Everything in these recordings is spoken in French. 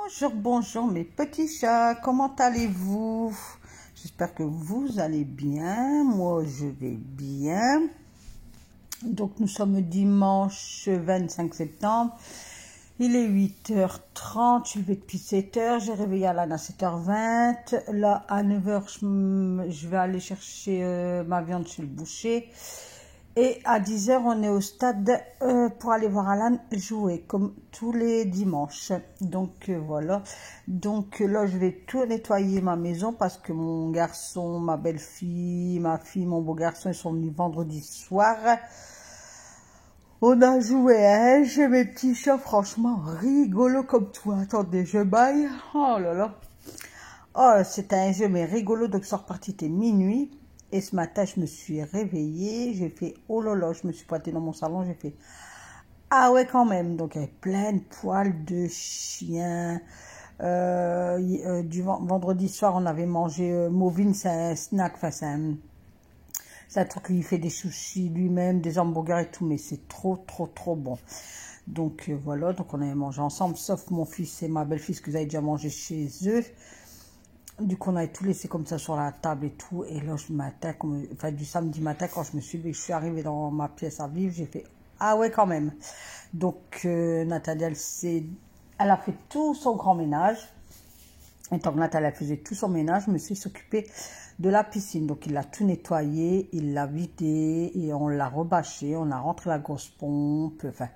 Bonjour, bonjour mes petits chats, comment allez-vous? J'espère que vous allez bien, moi je vais bien. Donc nous sommes dimanche 25 septembre, il est 8h30, je suis levée depuis 7h, j'ai réveillé Alan à 7h20, là à 9h je vais aller chercher ma viande chez le boucher. Et à 10h, on est au stade pour aller voir Alan jouer, comme tous les dimanches. Donc voilà. Donc là, je vais tout nettoyer ma maison parce que mon garçon, ma belle-fille, ma fille, mon beau garçon, ils sont venus vendredi soir. On a joué à un jeu, mes petits chats, franchement, rigolo comme toi. Attendez, je baille. Oh là là. Oh, c'était un jeu, mais rigolo. Donc, c'est reparti, c'était minuit. Et ce matin, je me suis réveillée, j'ai fait, oh là là, je me suis pointée dans mon salon, j'ai fait, ah ouais quand même. Donc, il y avait plein de poils de chien. Vendredi soir, on avait mangé Movin, c'est un snack, enfin, c'est un truc, il fait des sushis lui-même, des hamburgers et tout, mais c'est trop, trop, trop bon. Donc, voilà, donc on avait mangé ensemble, sauf mon fils et ma belle-fille, que vous avez déjà mangé chez eux. Du coup, on avait tout laissé comme ça sur la table et tout. Et là, du samedi matin, quand je suis arrivée dans ma pièce à vivre, j'ai fait, ah ouais, quand même. Donc, Nathalie, elle a fait tout son grand ménage. Et tant que Nathalie faisait tout son ménage, je me suis occupée de la piscine. Donc, il a tout nettoyé, il l'a vidé et on l'a rebâché. On a rentré la grosse pompe. Enfin,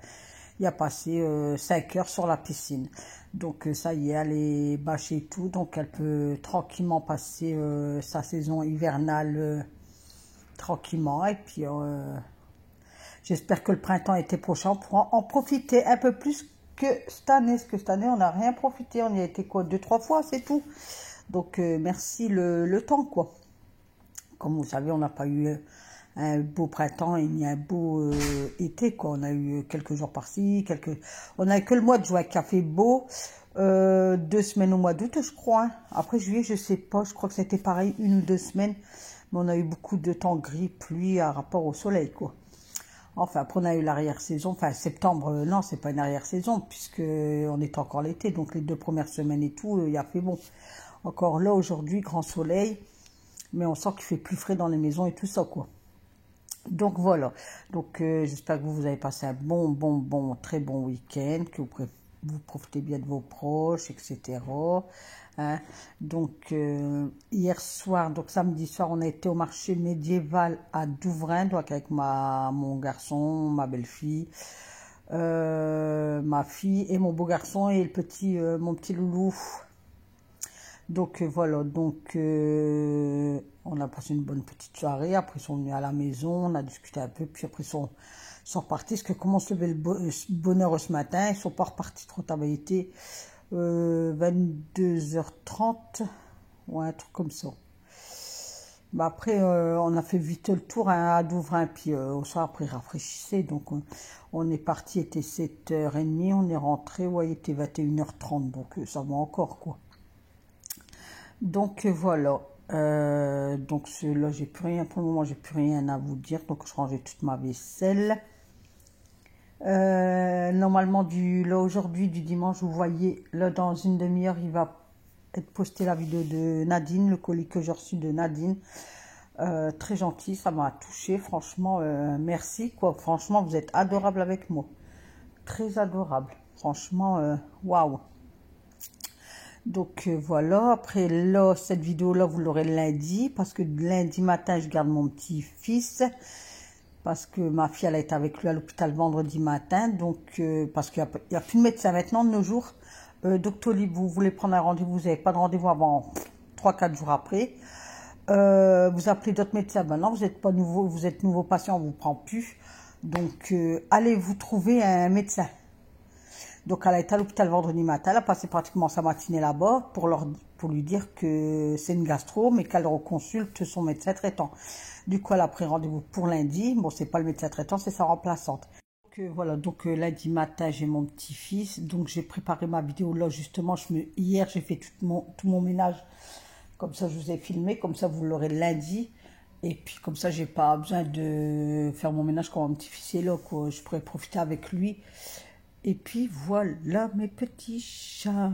il a passé 5 heures sur la piscine. Donc ça y est, elle est bâchée et tout. Donc elle peut tranquillement passer sa saison hivernale tranquillement. Et puis j'espère que le printemps été prochain, on pourra en profiter un peu plus que cette année. Parce que cette année, on n'a rien profité. On y a été quoi, 2-3 fois, c'est tout. Donc merci le temps, quoi. Comme vous savez, on n'a pas eu un beau printemps et ni un beau été, quoi. On a eu quelques jours par-ci, on n'a eu que le mois de juin qui a fait beau, 2 semaines au mois d'août, je crois. Hein. Après juillet, je sais pas, je crois que c'était pareil, 1 ou 2 semaines. Mais on a eu beaucoup de temps gris, pluie à rapport au soleil, quoi. Enfin, après on a eu l'arrière-saison, enfin septembre, non, c'est pas une arrière-saison, puisque on est encore l'été, donc les 2 premières semaines et tout, il a fait bon. Encore là, aujourd'hui, grand soleil, mais on sent qu'il fait plus frais dans les maisons et tout ça, quoi. Donc voilà, donc j'espère que vous avez passé un très bon week-end, que vous profitez bien de vos proches, etc. Hein. Donc hier soir, donc samedi soir, on a été au marché médiéval à Douvrin, donc avec mon garçon, ma belle-fille, ma fille et mon beau garçon et mon petit loulou. Donc voilà, donc on a passé une bonne petite soirée, après ils sont venus à la maison, on a discuté un peu, puis après ils sont repartis, parce que comme on se levait le bonheur ce matin, ils sont pas repartis trop tard, il était 22h30, ou un truc comme ça. Bah après, on a fait vite le tour hein, à Douvrin, puis au soir après il rafraîchissait, donc on est parti, il était 7h30, on est rentré, ouais, il était 21h30, donc ça va encore, quoi. Donc voilà, donc là j'ai plus rien, pour le moment j'ai plus rien à vous dire, donc je rangeais toute ma vaisselle. Normalement là aujourd'hui du dimanche, vous voyez, là dans une demi-heure il va être posté la vidéo de Nadine, le colis que j'ai reçu de Nadine. Très gentil, ça m'a touché, franchement, merci quoi, franchement vous êtes adorable avec moi, très adorable, franchement, waouh. Donc voilà, après là, cette vidéo-là, vous l'aurez lundi, parce que lundi matin, je garde mon petit-fils, parce que ma fille, elle a été avec lui à l'hôpital vendredi matin, donc parce qu'il n'y a plus de médecin maintenant de nos jours. Doctolib, vous voulez prendre un rendez-vous, vous n'avez pas de rendez-vous avant 3-4 jours après. Vous appelez d'autres médecins, ben non, vous êtes pas nouveau, vous êtes nouveau patient, on ne vous prend plus. Donc allez vous trouver un médecin. Donc, elle a été à l'hôpital vendredi matin. Elle a passé pratiquement sa matinée là-bas pour lui dire que c'est une gastro, mais qu'elle reconsulte son médecin traitant. Du coup, elle a pris rendez-vous pour lundi. Bon, c'est pas le médecin traitant, c'est sa remplaçante. Donc, voilà. Donc, lundi matin, j'ai mon petit-fils. Donc, j'ai préparé ma vidéo là, justement. Hier, j'ai fait tout mon ménage. Comme ça, je vous ai filmé. Comme ça, vous l'aurez lundi. Et puis, comme ça, j'ai pas besoin de faire mon ménage quand mon petit-fils est là, quoi. Je pourrais profiter avec lui. Et puis voilà mes petits chats.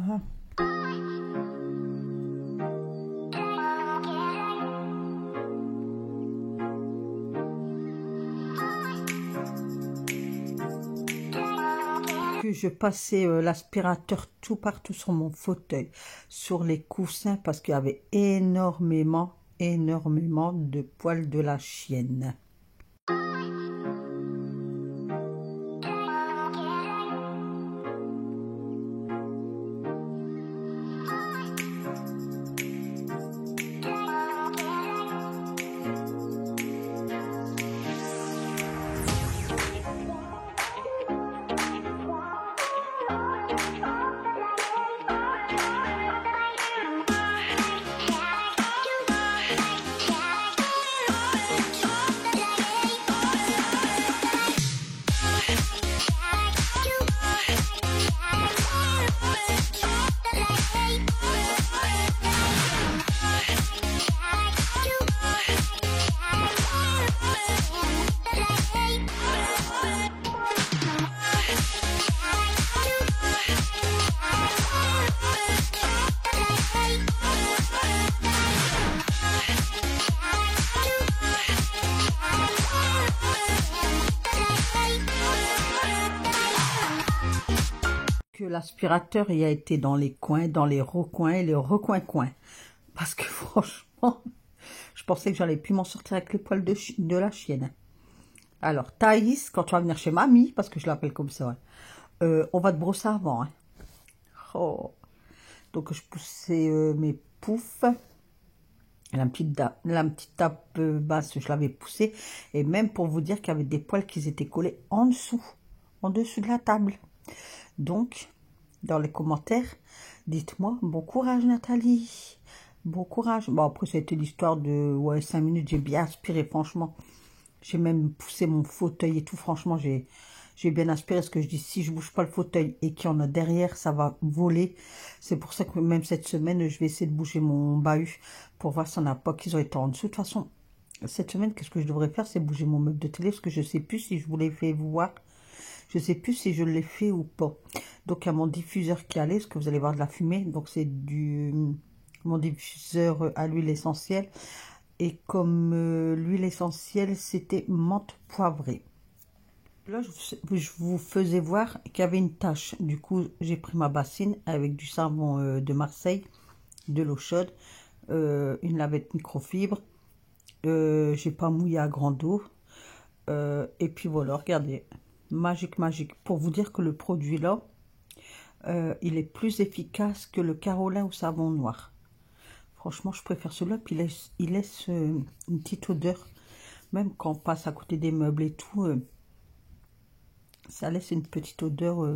je passais l'aspirateur tout partout sur mon fauteuil, sur les coussins, parce qu'il y avait énormément de poils de la chienne. Que l'aspirateur y a été dans les coins, dans les recoins et les recoins-coins. Parce que franchement, je pensais que j'allais plus m'en sortir avec les poils de la chienne. Alors, Thaïs, quand tu vas venir chez mamie, parce que je l'appelle comme ça, ouais, on va te brosser avant. Hein. Oh. Donc, je poussais mes poufs. La petite tape basse, je l'avais poussée. Et même pour vous dire qu'il y avait des poils qui étaient collés en dessous de la table. Donc, dans les commentaires, dites-moi, bon courage Nathalie, bon courage. Bon, après, ça a été l'histoire de 5 minutes, j'ai bien aspiré, franchement. J'ai même poussé mon fauteuil et tout, franchement, j'ai bien aspiré. Parce que je dis, si je bouge pas le fauteuil et qu'il y en a derrière, ça va voler. C'est pour ça que même cette semaine, je vais essayer de bouger mon bahut pour voir s'il n'y en a pas qu'ils ont été en dessous. De toute façon, cette semaine, qu'est-ce que je devrais faire? C'est bouger mon meuble de télé, parce que je sais plus si je vous l'ai fait voir. Je sais plus si je l'ai fait ou pas. Donc, il y a mon diffuseur qui allait, parce que vous allez voir de la fumée. Donc, c'est mon diffuseur à l'huile essentielle. Et comme l'huile essentielle, c'était menthe poivrée. Là, je vous faisais voir qu'il y avait une tache. Du coup, j'ai pris ma bassine avec du savon de Marseille, de l'eau chaude, une lavette microfibre. J'ai pas mouillé à grande eau. Et puis voilà, regardez. Magique, magique. Pour vous dire que le produit là, il est plus efficace que le Carolin au savon noir. Franchement, je préfère celui-là. Puis il laisse une petite odeur. Même quand on passe à côté des meubles et tout, ça laisse une petite odeur.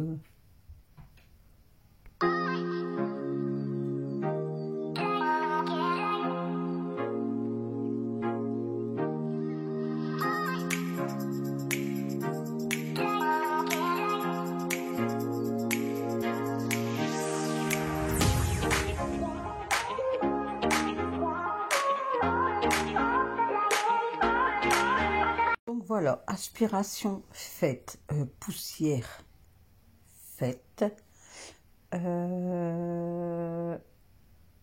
Voilà, aspiration faite, poussière faite.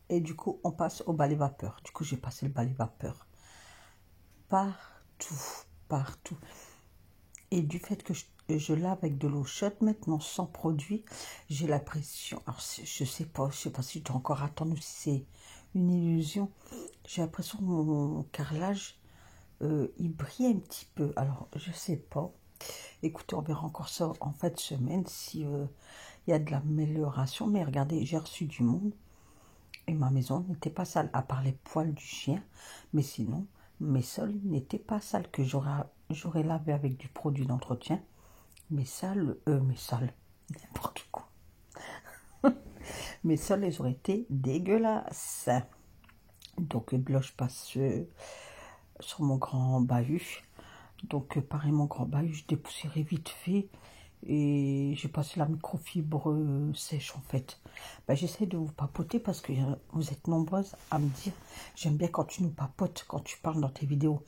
Et du coup, on passe au balai vapeur. Du coup, j'ai passé le balai vapeur partout, partout. Et du fait que je lave avec de l'eau chaude maintenant, sans produit, j'ai l'impression, alors je sais pas si je dois encore attendre ou si c'est une illusion. J'ai l'impression que mon carrelage, il brille un petit peu. Alors, je sais pas. Écoutez, on verra encore ça en fin de semaine si il y a de l'amélioration. Mais regardez, j'ai reçu du monde et ma maison n'était pas sale, à part les poils du chien. Mais sinon, mes sols n'étaient pas sales, que j'aurais lavé avec du produit d'entretien. Mes sols, n'importe quoi. Mes sols, ils auraient été dégueulasses. Donc là, je passe sur mon grand bahut. Donc pareil, mon grand bahut, je dépoussiérai vite fait. Et j'ai passé la microfibre sèche en fait. Ben, j'essaie de vous papoter parce que vous êtes nombreuses à me dire j'aime bien quand tu nous papotes, quand tu parles dans tes vidéos.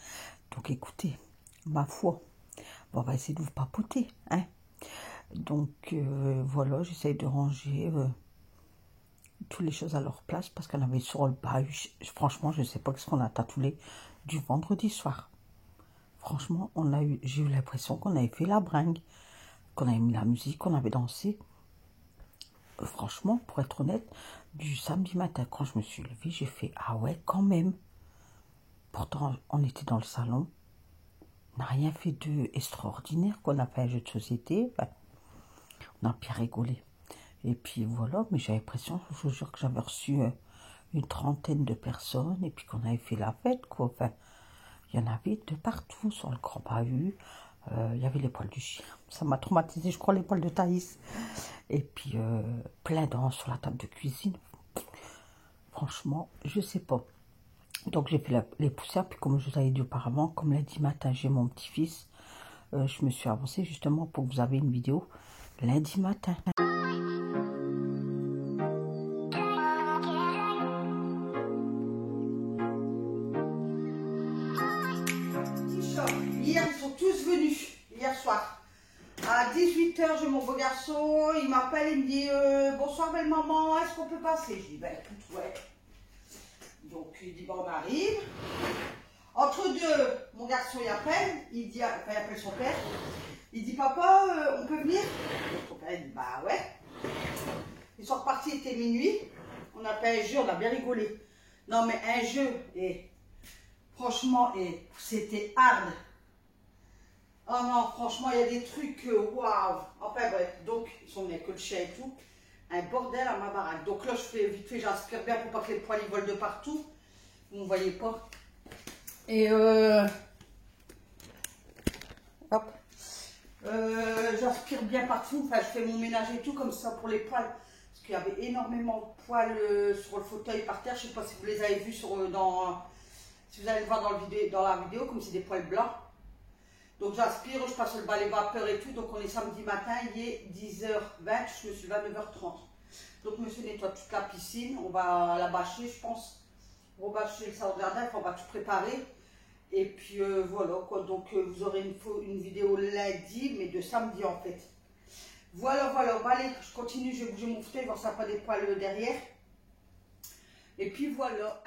Donc écoutez, ma foi, bon, on va essayer de vous papoter. Hein. Donc voilà, j'essaie de ranger toutes les choses à leur place parce qu'on avait sur le bahut. Franchement, je ne sais pas ce qu'on a tatoué du vendredi soir. Franchement, j'ai eu l'impression qu'on avait fait la bringue. qu'on avait mis la musique, qu'on avait dansé. Franchement, pour être honnête, du samedi matin, quand je me suis levée, j'ai fait, ah ouais, quand même. Pourtant, on était dans le salon. On n'a rien fait de extraordinaire, qu'on a fait un jeu de société. Enfin, on a bien rigolé. Et puis voilà, mais j'avais l'impression, je vous jure, que j'avais reçu une trentaine de personnes et puis qu'on avait fait la fête, quoi. Enfin, il y en avait de partout, sur le Grand Bahut. Il y avait les poils du chien. Ça m'a traumatisé, je crois, les poils de Thaïs. Et puis, plein d'ans sur la table de cuisine. Franchement, je sais pas. Donc, j'ai fait les poussières. Puis, comme je vous avais dit auparavant, comme lundi matin, j'ai mon petit-fils. Je me suis avancée justement pour que vous avez une vidéo lundi matin. Hier, ils sont tous venus, hier soir. À 18 h, j'ai mon beau garçon, il m'appelle, il me dit bonsoir belle maman, est-ce qu'on peut passer? Je dis ben écoute, ouais. Donc il dit bon, on arrive. Entre deux, mon garçon il appelle, il appelle son père, il dit papa, on peut venir? Son père il dit bah ouais. Ils sont repartis, il était minuit, on a fait un jeu, on a bien rigolé. Non mais un jeu, et franchement, et c'était hard. Oh non, franchement, il y a des trucs, waouh. Enfin bref, donc, ils sont venus avec le chien et tout. Un bordel à ma baraque. Donc là, je fais vite fait, j'aspire bien pour pas que les poils ils volent de partout. Vous ne voyez pas. Et hop. J'aspire bien partout. Enfin, je fais mon ménage et tout, comme ça, pour les poils. Parce qu'il y avait énormément de poils sur le fauteuil par terre. Je ne sais pas si vous les avez vus si vous allez le voir dans la vidéo, comme c'est des poils blancs. Donc j'aspire, je passe le balai vapeur et tout. Donc on est samedi matin, il est 10h20, je suis là 9h30. Donc monsieur nettoie toute la piscine, on va la bâcher je pense. On va bâcher le salon de jardin, on va tout préparer. Et puis voilà quoi, donc vous aurez une vidéo lundi, mais de samedi en fait. Voilà, bah, allez, je continue, je vais bouger mon fauteuil, voir ça pas des poils derrière. Et puis voilà.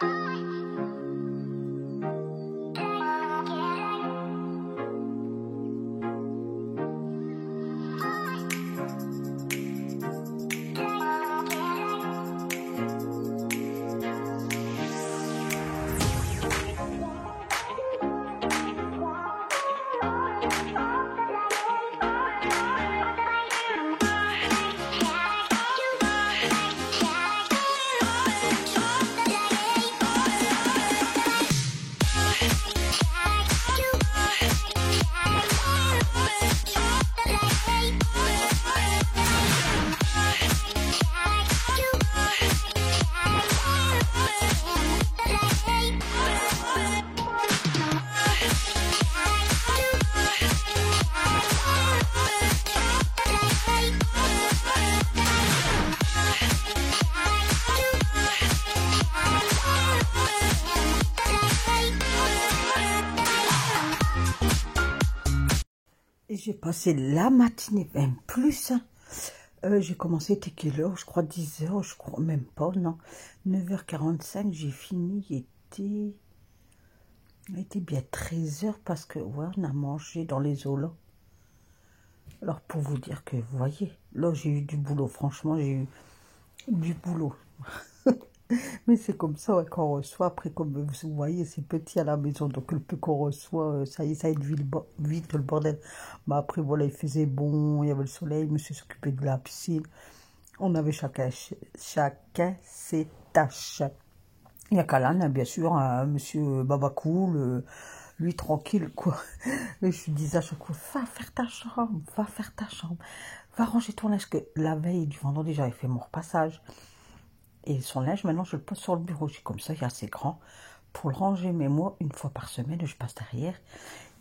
Et j'ai passé la matinée, même plus. J'ai commencé, c'était quelle heure? Je crois 10 h, je crois même pas, non. 9h45, j'ai fini, il était bien 13 h parce que, ouais, on a mangé dans les eaux là. Alors, pour vous dire que, vous voyez, là, j'ai eu du boulot, franchement, j'ai eu du boulot. Mais c'est comme ça ouais, qu'on reçoit. Après, comme vous voyez, c'est petit à la maison. Donc, le peu qu'on reçoit, ça y est, ça aide vite le bordel. Mais après, voilà, il faisait bon, il y avait le soleil. Monsieur s'occupait de la piscine. On avait chacun ses tâches. Il y a Kalan, bien sûr, monsieur Babacool, lui tranquille, quoi. Et je lui disais à chaque fois, va faire ta chambre, va ranger ton linge. Que la veille du vendredi, j'avais fait mon repassage. Et son linge, maintenant, je le pose sur le bureau. J'ai comme ça, il est assez grand pour le ranger. Mais moi, une fois par semaine, je passe derrière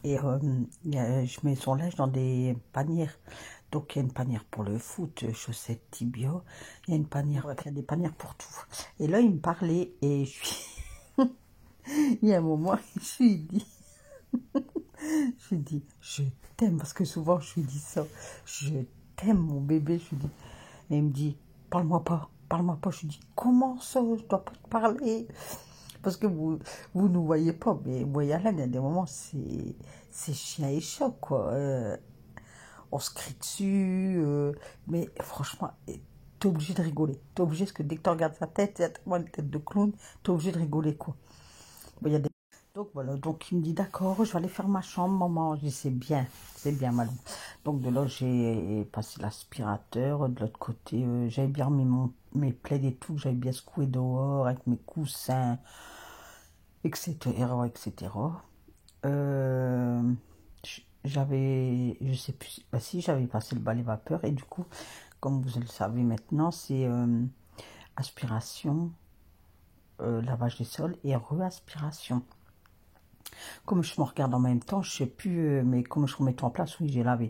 et je mets son linge dans des panières. Donc, il y a une panière pour le foot, chaussettes, tibia. Il y a une panière, il y a des panières pour tout. Et là, il me parlait et je suis... il y a un moment, je lui dis... je lui dis, je t'aime. Parce que souvent, je lui dis ça. Je t'aime, mon bébé. Je lui dis... Et il me dit, parle-moi pas. Je lui dis, comment ça, je dois pas te parler? Parce que vous ne voyez pas, mais moi, il y a des moments, c'est chien et chat, quoi. on se crie dessus, mais franchement, t'es obligé de rigoler. T'es obligé, parce que dès que tu regardes sa tête, il y a tellement une tête de clown, t'es obligé de rigoler, quoi. Bon, il y a des... Donc voilà, donc il me dit d'accord, je vais aller faire ma chambre, maman. Je dis c'est bien, Malou. Donc de là, j'ai passé l'aspirateur. De l'autre côté, j'avais bien remis mes plaids et tout, j'avais bien secoué dehors avec mes coussins, etc., etc. Je sais plus, bah si, j'avais passé le balai vapeur et du coup, comme vous le savez maintenant, c'est aspiration, lavage des sols et re-aspiration. Comme je me regarde en même temps, je sais plus, mais comme je remets tout en place, oui, j'ai lavé.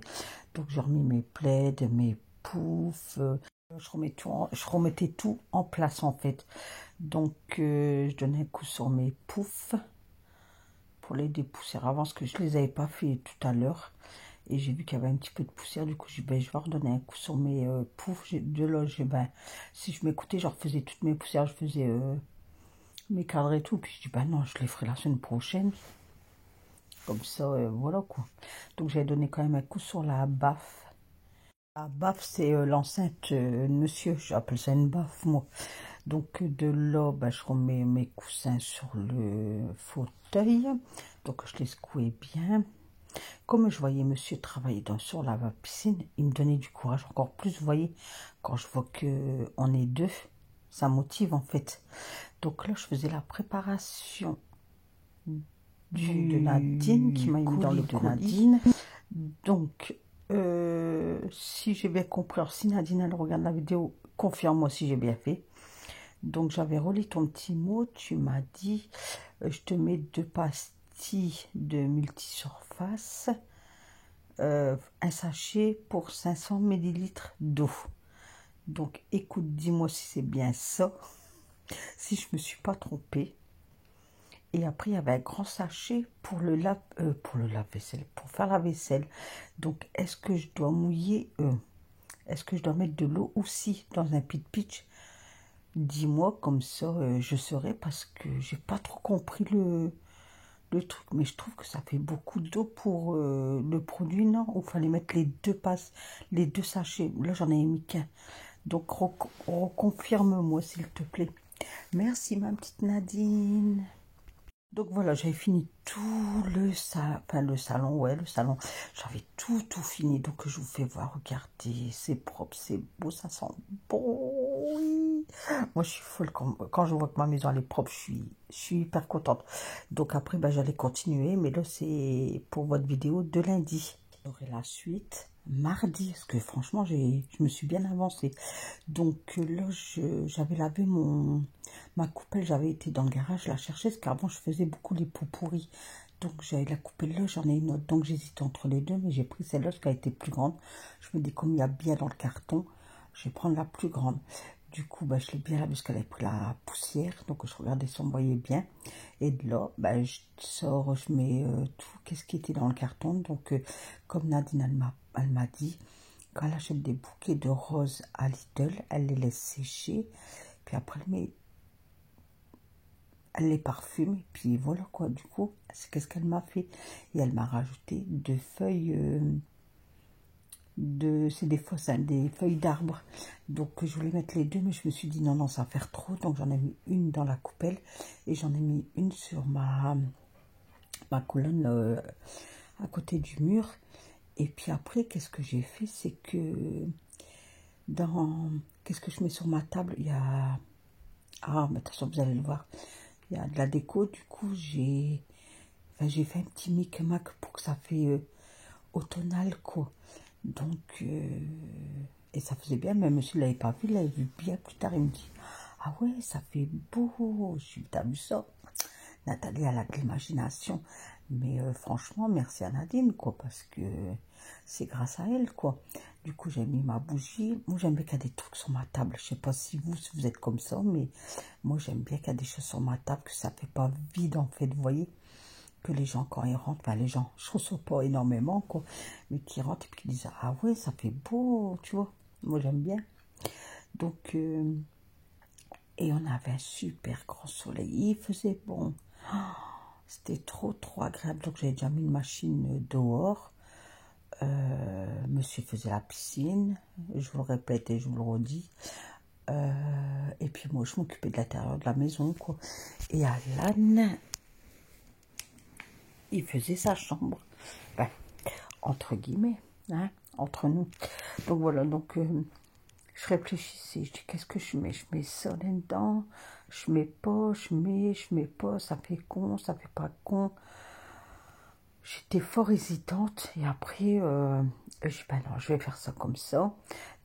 Donc j'ai remis mes plaids, mes poufs, je remettais tout en place en fait. Donc je donnais un coup sur mes poufs pour les dépoussiérer avant, parce que je les avais pas fait tout à l'heure. Et j'ai vu qu'il y avait un petit peu de poussière, du coup je vais redonner un coup sur mes poufs. De là, si je m'écoutais, je refaisais toutes mes poussières, je faisais mes cadres et tout. Puis je dis, ben non, je les ferai la semaine prochaine. Comme ça, voilà quoi. Donc j'ai donné quand même un coup sur la baffe. La baffe, c'est l'enceinte de monsieur, j'appelle ça une baffe moi. Donc de là, bah, je remets mes coussins sur le fauteuil. Donc je les secouais bien. Comme je voyais monsieur travailler sur la piscine, il me donnait du courage encore plus. Vous voyez, quand je vois qu'on est deux, ça motive en fait. Donc là, je faisais la préparation de Nadine, qui m'a mis dans le colis. Nadine. Donc, si j'ai bien compris, alors si Nadine elle regarde la vidéo, confirme-moi si j'ai bien fait. Donc j'avais relu ton petit mot, tu m'as dit, je te mets 2 pastilles de multisurface, un sachet pour 500 ml d'eau. Donc écoute, dis-moi si c'est bien ça, si je me suis pas trompée. Et après, il y avait un grand sachet pour le lave-vaisselle, pour faire la vaisselle. Donc, est-ce que je dois mouiller, est-ce que je dois mettre de l'eau aussi dans un pitch? Dis-moi, comme ça, je saurai, parce que j'ai pas trop compris le truc. Mais je trouve que ça fait beaucoup d'eau pour le produit, non? Ou fallait mettre les deux sachets. Là, j'en ai mis qu'un. Donc, reconfirme-moi, s'il te plaît. Merci, ma petite Nadine. Donc voilà, j'avais fini tout le salon, ouais, le salon. J'avais tout fini. Donc je vous fais voir, regardez, c'est propre, c'est beau, ça sent bon. Oui. Moi, je suis folle quand je vois que ma maison elle est propre, je suis hyper contente. Donc après, bah, j'allais continuer, mais là, c'est pour votre vidéo de lundi. J'aurai la suite mardi, parce que franchement, je me suis bien avancée. Donc là, j'avais lavé ma coupelle, j'avais été dans le garage la chercher, parce qu'avant, je faisais beaucoup les pots pourris. Donc j'avais la coupelle là, j'en ai une autre. Donc j'hésite entre les deux, mais j'ai pris celle-là, parce qu'elle était plus grande. Je me dis, comme il y a bien dans le carton, je vais prendre la plus grande. Du coup, bah, je l'ai bien lavée, parce qu'elle avait pris la poussière. Donc je regardais si on voyait bien. Et de là, bah, je sors, je mets tout, qu'est-ce qui était dans le carton. Donc comme Nadine, elle m'a dit, quand elle achète des bouquets de roses à Lidl, elle les laisse sécher, puis après elle les parfume, et puis voilà quoi. Du coup, c'est qu'est-ce qu'elle m'a fait, et elle m'a rajouté 2 feuilles c'est des fausses, hein, des feuilles d'arbre. Donc je voulais mettre les deux, mais je me suis dit non, ça va faire trop. Donc j'en ai mis une dans la coupelle, et j'en ai mis une sur ma colonne à côté du mur. Et puis après, qu'est-ce que j'ai fait, c'est que qu'est-ce que je mets sur ma table, il y a, mais de toute façon vous allez le voir, il y a de la déco. Du coup j'ai fait un petit micmac pour que ça fait automnal quoi. Donc et ça faisait bien, même s'il l'avait pas vu, il l'avait vu bien plus tard. Il me dit, ah ouais, ça fait beau. Je suis, t'as vu ça, Nathalie, elle a de l'imagination. Mais franchement, merci à Nadine, quoi, parce que c'est grâce à elle, quoi. Du coup, j'ai mis ma bougie. Moi, j'aime bien qu'il y ait des trucs sur ma table. Je sais pas si vous êtes comme ça, mais moi, j'aime bien qu'il y ait des choses sur ma table, que ça fait pas vide, en fait, vous voyez. Que les gens, quand ils rentrent, les gens, je reçois pas énormément, quoi, mais qui rentrent et puis qui disent, ah ouais, ça fait beau, tu vois. Moi, j'aime bien. Donc, et on avait un super grand soleil. Il faisait bon. Oh, c'était trop agréable. Donc, j'avais déjà mis une machine dehors. Monsieur faisait la piscine, je vous le répète et je vous le redis. Et puis moi, je m'occupais de l'intérieur de la maison, quoi. Et Alan, il faisait sa chambre. Ben, entre guillemets, hein, entre nous. Donc voilà, donc je réfléchissais, je dis qu'est-ce que je mets? Je mets ça là-dedans, je mets pas, je mets pas, ça fait con, ça fait pas con. J'étais fort hésitante et après, je dis ben non, je vais faire ça comme ça.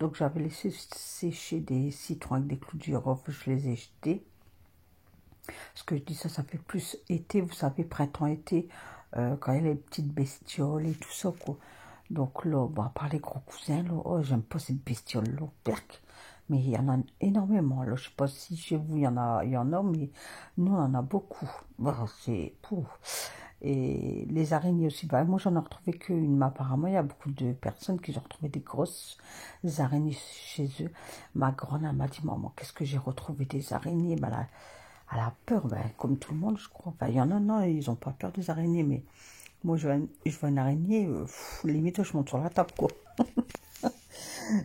Donc j'avais laissé sécher des citrons avec des clous de girofle, je les ai jetés. Ce que je dis, ça fait plus été, vous savez, printemps-été, quand il y a les petites bestioles et tout ça, quoi. Donc là, bah, par les gros cousins, là, oh, j'aime pas cette bestiole-là, perc. Mais il y en a énormément, là. Je sais pas si chez vous, il y en a, mais nous, on en a beaucoup. Bah, c'est pour. Et les araignées aussi, bah, moi, j'en ai retrouvé qu'une, mais apparemment, il y a beaucoup de personnes qui ont retrouvé des grosses araignées chez eux. Ma grande, elle m'a dit, maman, qu'est-ce que j'ai retrouvé des araignées? Bah, là, elle a peur, ben, comme tout le monde, je crois. Enfin, il y en a, non, ils n'ont pas peur des araignées, mais moi, je vois une araignée, limite, je monte sur la table, quoi.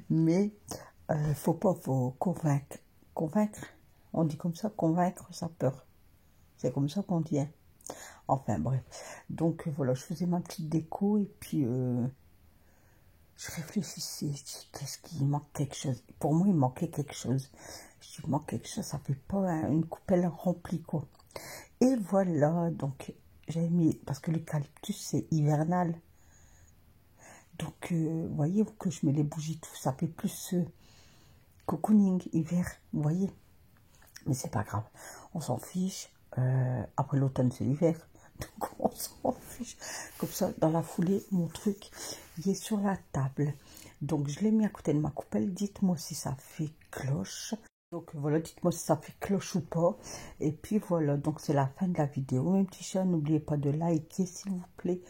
Mais, faut convaincre. Convaincre, on dit comme ça, convaincre sa peur. C'est comme ça qu'on dit, hein. Enfin, bref. Donc, voilà, je faisais ma petite déco, et puis, je réfléchissais, je dis, qu'est-ce qu'il manque quelque chose? Pour moi, il manquait quelque chose. Je dis, il manque quelque chose, ça fait pas une coupelle remplie, quoi. Et voilà, donc j'ai mis, parce que l'eucalyptus c'est hivernal. Donc, vous voyez que je mets les bougies, tout ça fait plus cocooning, hiver, vous voyez. Mais c'est pas grave, on s'en fiche. Après l'automne c'est l'hiver, donc on s'en fiche. Comme ça, dans la foulée, mon truc, il est sur la table. Donc je l'ai mis à côté de ma coupelle, dites-moi si ça fait cloche. Donc voilà, dites-moi si ça fait cloche ou pas. Et puis voilà, donc c'est la fin de la vidéo. Mes petits chats, n'oubliez pas de liker s'il vous plaît.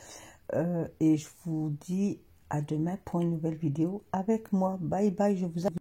Et je vous dis à demain pour une nouvelle vidéo avec moi. Bye bye, je vous